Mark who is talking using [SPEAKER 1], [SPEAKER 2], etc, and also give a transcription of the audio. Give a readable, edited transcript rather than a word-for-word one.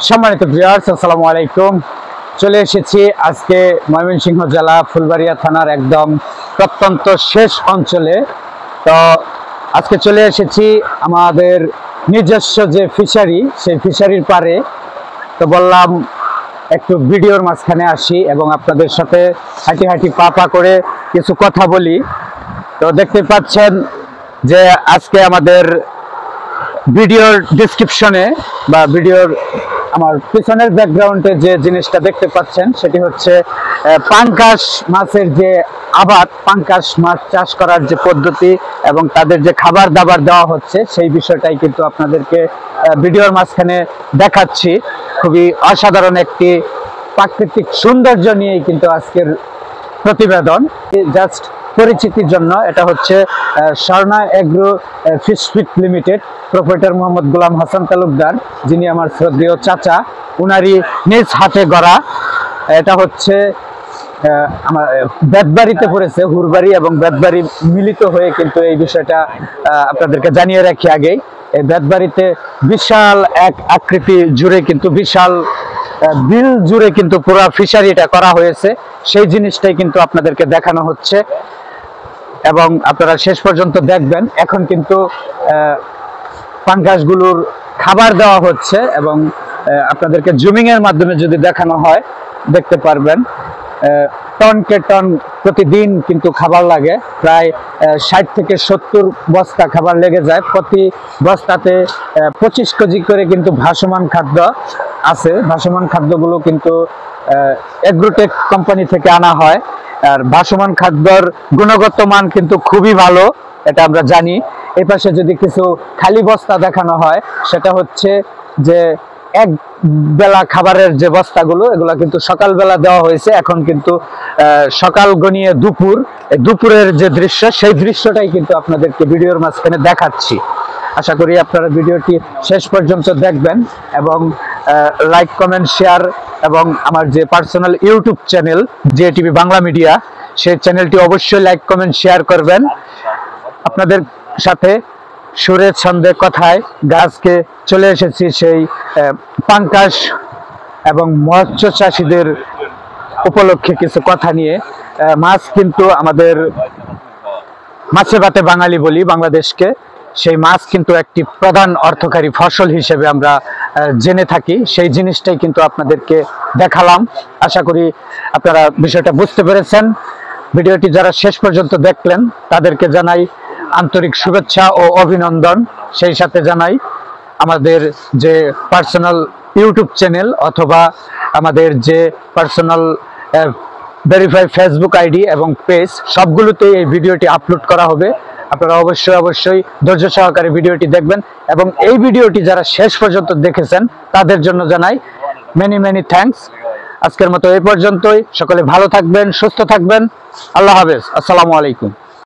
[SPEAKER 1] সম্মানিত ভিউয়ার্স, আসসালামু আলাইকুম। চলে এসেছি আজকে ময়মনসিংহ জেলা ফুলবাড়িয়া থানার একদম প্রত্যন্ত শেষ অঞ্চলে। তো আজকে চলে এসেছি আমাদের নিজস্ব যে ফিশারি, সেই ফিশারির পারে। তো বললাম একটু ভিডিওর মাঝখানে আসি এবং আপনাদের সাথে হাঁটি হাঁটি পা পা করে কিছু কথা বলি। তো দেখতে পাচ্ছেন যে আজকে আমাদের ভিডিওর ডেসক্রিপশনে বা ভিডিওর আমার পিছনের ব্যাকগ্রাউন্ডে যে জিনিসটা দেখতে পাচ্ছেন সেটি হচ্ছে পাঙ্গাস মাছের যে আবাদ, পাঙ্গাস মাছ চাষ করার যে পদ্ধতি এবং তাদের যে খাবার দাবার দেওয়া হচ্ছে সেই বিষয়টাই কিন্তু আপনাদেরকে ভিডিওর মাঝখানে দেখাচ্ছি। খুবই অসাধারণ একটি প্রাকৃতিক সৌন্দর্য নিয়েই কিন্তু আজকের প্রতিবেদন। জাস্ট পরিচিতির জন্য, এটা হচ্ছে Swarna agro fish feed limited, proprietor Mohammad Golam Hasan Talukdar, যিনি আমার শ্রদ্ধেয় চাচা, উনারই নিজ হাতে গড়া। এটা হচ্ছে আমার বেতবাড়িতে পড়েছে, হুরবাড়ি এবং বেতবাড়ি মিলিত হয়ে কিন্তু এই বিষয়টা আপনাদেরকে জানিয়ে রাখি আগেই। এই বেতবাড়িতে বিশাল এক আকৃতি জুড়ে কিন্তু বিশাল বিল জুড়ে কিন্তু পুরো ফিশারিটা করা হয়েছে, সেই জিনিসটাই কিন্তু আপনাদেরকে দেখানো হচ্ছে এবং আপনারা শেষ পর্যন্ত দেখবেন। এখন কিন্তু পাঙ্গাসগুলোর খাবার দেওয়া হচ্ছে এবং আপনাদেরকে জুমিং এর মাধ্যমে যদি দেখানো হয় দেখতে পারবেন টন কে টন প্রতিদিন কিন্তু খাবার লাগে। প্রায় 60 থেকে 70 বস্তা খাবার লেগে যায়। প্রতি বস্তাতে 25 কেজি করে কিন্তু ভাসমান খাদ্য আছে। ভাসমান খাদ্যগুলো কিন্তু এগ্রোটেক কোম্পানি থেকে আনা হয়। আর ভাসমান খাদ্যর গুণগত মান কিন্তু খুবই ভালো, এটা আমরা জানি। এই পাশে যদি কিছু খালি বস্তা দেখানো হয়, সেটা হচ্ছে যে এক বেলা খাবারের যে বস্তাগুলো, এগুলো কিন্তু সকালবেলা দেওয়া হয়েছে। এখন কিন্তু সকাল গনিয়ে দুপুরের যে দৃশ্য, সেই দৃশ্যটাই কিন্তু আপনাদেরকে ভিডিওর মাঝখানে দেখাচ্ছি। আশা করি আপনারা ভিডিওটি শেষ পর্যন্ত দেখবেন এবং লাইক কমেন্ট শেয়ার এবং আমার যে personal YouTube channel JTV Bangla media, সেই চ্যানেলটি অবশ্যই লাইক কমেন্ট শেয়ার করবেন। আপনাদের সাথে সুরে ছন্দে কথায় গাছকে চলে এসেছি সেই পাঙ্গাস এবং মৎস্য চাষীদের উপলক্ষে কিছু কথা নিয়ে। মাছ কিন্তু আমাদের মাছে ভাতে বাঙালি বলি বাংলাদেশকে, সেই মাছ কিন্তু একটি প্রধান অর্থকারী ফসল হিসেবে আমরা জেনে থাকি। সেই জিনিসটাই কিন্তু আপনাদেরকে দেখালাম। আশা করি আপনারা বিষয়টা বুঝতে পেরেছেন। ভিডিওটি যারা শেষ পর্যন্ত দেখলেন তাদেরকে জানাই আন্তরিক শুভেচ্ছা ও অভিনন্দন। সেই সাথে জানাই আমাদের যে পার্সোনাল ইউটিউব চ্যানেল অথবা আমাদের যে পার্সোনাল ভেরিফাই ফেসবুক আইডি এবং পেজ, সবগুলোতেই এই ভিডিওটি আপলোড করা হবে। আপনারা অবশ্যই ধৈর্য সহকারে ভিডিওটি দেখবেন এবং এই ভিডিওটি যারা শেষ পর্যন্ত দেখেছেন তাদের জন্য জানাই মেনি থ্যাঙ্কস। আজকের মতো এই পর্যন্তই। সকলে ভালো থাকবেন, সুস্থ থাকবেন। আল্লাহ হাফেজ। আসসালামু আলাইকুম।